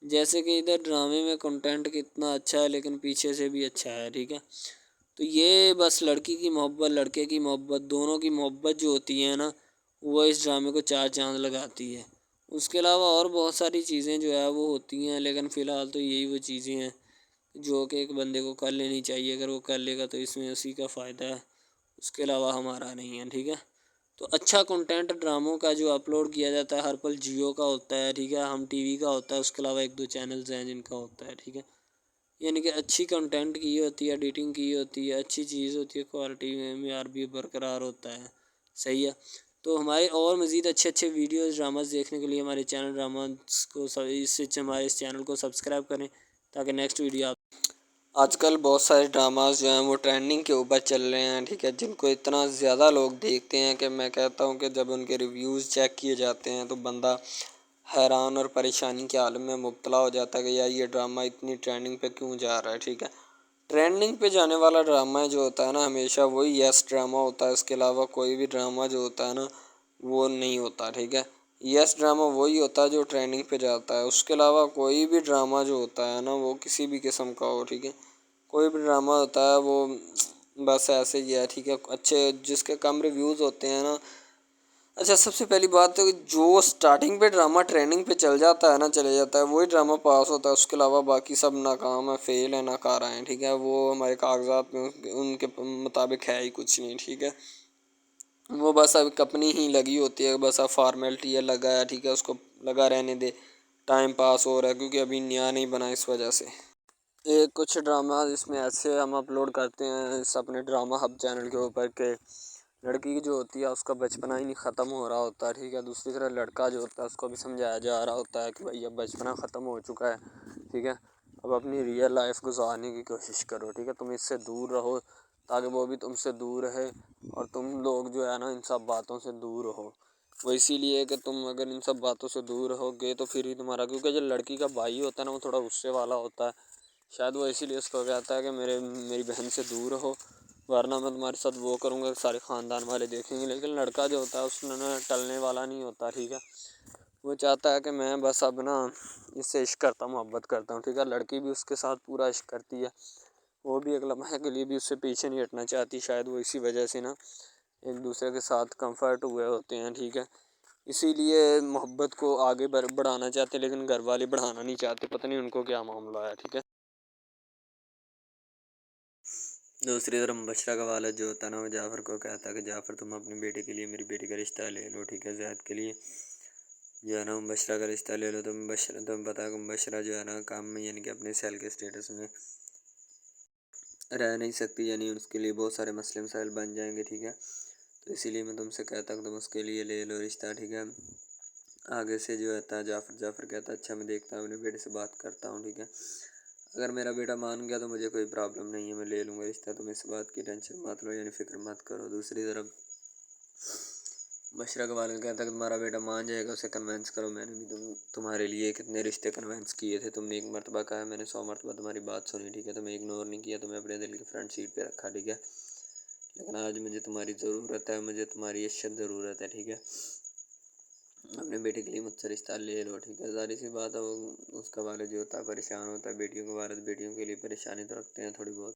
جیسے کہ ادھر ڈرامے میں کنٹینٹ کتنا اچھا ہے لیکن پیچھے سے بھی اچھا ہے، ٹھیک ہے. تو یہ بس لڑکی کی محبت، لڑکے کی محبت، دونوں کی محبت جو ہوتی ہے نا وہ اس ڈرامے کو 4 چاند لگاتی ہے. اس کے علاوہ اور بہت ساری چیزیں جو ہے وہ ہوتی ہیں، لیکن فی الحال تو یہی وہ چیزیں ہیں جو کہ ایک بندے کو کر لینی چاہیے. اگر وہ کر لے گا تو اس میں اسی کا فائدہ ہے، اس کے علاوہ ہمارا نہیں ہے، ٹھیک ہے. تو اچھا کنٹینٹ ڈراموں کا جو اپلوڈ کیا جاتا ہے ہر پل جیو کا ہوتا ہے، ٹھیک ہے، ہم ٹی وی کا ہوتا ہے، اس کے علاوہ 1-2 چینلز ہیں جن کا ہوتا ہے، ٹھیک ہے. یعنی کہ اچھی کنٹینٹ کی ہوتی ہے، ایڈیٹنگ کی ہوتی ہے، اچھی چیز ہوتی ہے، کوالٹی میں معیار بھی برقرار ہوتا ہے، صحیح ہے. تو ہمارے اور مزید اچھے ویڈیوز ڈراماز دیکھنے کے لیے ہمارے چینل ڈراماز کو ہمارے اس چینل کو سبسکرائب کریں تاکہ نیکسٹ ویڈیو آج کل بہت سارے ڈراماز جو ہیں وہ ٹرینڈنگ کے اوپر چل رہے ہیں، ٹھیک ہے، جن کو اتنا زیادہ لوگ دیکھتے ہیں کہ میں کہتا ہوں کہ جب ان کے ریویوز چیک کیے جاتے ہیں تو بندہ حیران اور پریشانی کے عالم میں مبتلا ہو جاتا ہے کہ یار یہ ڈرامہ اتنی ٹرینڈنگ پہ کیوں جا رہا ہے، ٹھیک ہے. ٹرینڈنگ پہ جانے والا ڈرامہ جو ہوتا ہے نا ہمیشہ وہی یس ڈرامہ ہوتا ہے، اس کے علاوہ کوئی بھی ڈرامہ جو ہوتا ہے نا وہ نہیں ہوتا، ٹھیک ہے. یس ڈرامہ وہی ہوتا ہے جو ٹرینڈنگ پہ جاتا ہے، اس کے علاوہ کوئی بھی ڈرامہ جو ہوتا ہے نا وہ کسی بھی قسم کا ہو، ٹھیک ہے، کوئی بھی ڈرامہ ہوتا ہے وہ بس ایسے ہی ہے، ٹھیک ہے. اچھے جس کے کم ریویوز ہوتے ہیں نا، اچھا سب سے پہلی بات تو جو سٹارٹنگ پہ ڈرامہ ٹریننگ پہ چل جاتا ہے نا چلے جاتا ہے وہی ڈرامہ پاس ہوتا ہے، اس کے علاوہ باقی سب ناکام ہے، فیل ہے، ناکارہ ہیں، ٹھیک ہے. وہ ہمارے کاغذات میں ان کے مطابق ہے ہی کچھ نہیں، ٹھیک ہے. وہ بس اب اپنی ہی لگی ہوتی ہے، بس اب فارمیلٹی ہے لگا ہے، ٹھیک ہے، اس کو لگا رہنے دے، ٹائم پاس ہو رہا ہے کیونکہ ابھی نیا نہیں بنا اس وجہ سے۔ ایک کچھ ڈرامہ اس میں ایسے ہم اپلوڈ کرتے ہیں اس اپنے ڈرامہ ہب چینل کے اوپر کہ لڑکی جو ہوتی ہے اس کا بچپنا ہی نہیں ختم ہو رہا ہوتا ہے، ٹھیک ہے، دوسری طرح لڑکا جو ہوتا ہے اس کو بھی سمجھایا جا رہا ہوتا ہے کہ بھائی اب بچپنا ختم ہو چکا ہے، ٹھیک ہے، اب اپنی ریئل لائف گزارنے کی کوشش کرو، ٹھیک ہے، تم اس سے دور رہو تاکہ وہ بھی تم سے دور رہے اور تم لوگ جو ہے نا ان سب باتوں سے دور رہو۔ وہ اسی لیے کہ تم اگر ان سب باتوں سے دور رہو گے تو پھر ہی تمہارا، کیونکہ جو لڑکی کا بھائی ہوتا ہے نا وہ تھوڑا غصے والا ہوتا ہے، شاید وہ اسی لیے اس کو کہتا ہے کہ میری بہن سے دور رہو ورنہ میں تمہارے ساتھ وہ کروں گا، سارے خاندان والے دیکھیں گے۔ لیکن لڑکا جو ہوتا ہے اس میں ٹلنے والا نہیں ہوتا، ٹھیک ہے، وہ چاہتا ہے کہ میں بس اب نا اس سے عشق کرتا ہوں، محبت کرتا ہوں، ٹھیک ہے، لڑکی بھی اس کے ساتھ پورا عشق کرتی ہے، وہ بھی ایک لمحے کے لیے بھی اس سے پیچھے نہیں ہٹنا چاہتی، شاید وہ اسی وجہ سے نا ایک دوسرے کے ساتھ کمفرٹ ہوئے ہوتے ہیں، ٹھیک ہے، اسی لیے محبت کو آگے بڑھانا چاہتے لیکن گھر والے بڑھانا نہیں چاہتے، پتہ نہیں ان کو کیا معاملہ ہے، ٹھیک ہے۔ دوسری طرف بشرا کا والد جو ہوتا ہے نا وہ جعفر کو کہتا ہے کہ جعفر تم اپنی بیٹی کے لیے میری بیٹی کا رشتہ لے لو، ٹھیک ہے، زید کے لیے جو ہے نا بشرا کا رشتہ لے لو، تمہیں پتہ ہے کہ بشرا جو ہے نا کام میں یعنی کہ اپنے سیل کے اسٹیٹس میں رہ نہیں سکتی، یعنی اس کے لیے بہت سارے مسئلے مسائل بن جائیں گے، ٹھیک ہے، تو اسی لیے میں تم سے کہتا ہوں تم اس کے لیے لے لو رشتہ، ٹھیک ہے۔ آگے سے جو ہوتا ہے جعفر کہتا ہے اچھا میں دیکھتا ہوں اپنے بیٹے سے بات کرتا ہوں، ٹھیک ہے، اگر میرا بیٹا مان گیا تو مجھے کوئی پرابلم نہیں ہے، میں لے لوں گا رشتہ، تم اس بات کی ٹینشن مت لو، یعنی فکر مت کرو۔ دوسری طرف بشرا کا والد کہتا ہے کہ تمہارا بیٹا مان جائے گا، اسے کنونس کرو، میں نے بھی تمہارے لیے کتنے رشتے کنونس کیے تھے، تم نے ایک مرتبہ کہا ہے، میں نے 100 مرتبہ تمہاری بات سنی، ٹھیک ہے، تمہیں اگنور نہیں کیا، تمہیں اپنے دل کی فرنٹ سیٹ پہ رکھا، ٹھیک ہے، لیکن آج مجھے تمہاری ضرورت ہے، مجھے تمہاری اشد ضرورت ہے، ٹھیک ہے، اپنے بیٹے کے لیے مجھ سے رشتہ لے لو، ٹھیک ہے۔ ظاہر سی بات ہے وہ اس کا والد جو ہوتا ہے پریشان ہوتا ہے، بیٹیوں کا والد بیٹیوں کے لیے پریشانی تو رکھتے ہیں تھوڑی بہت۔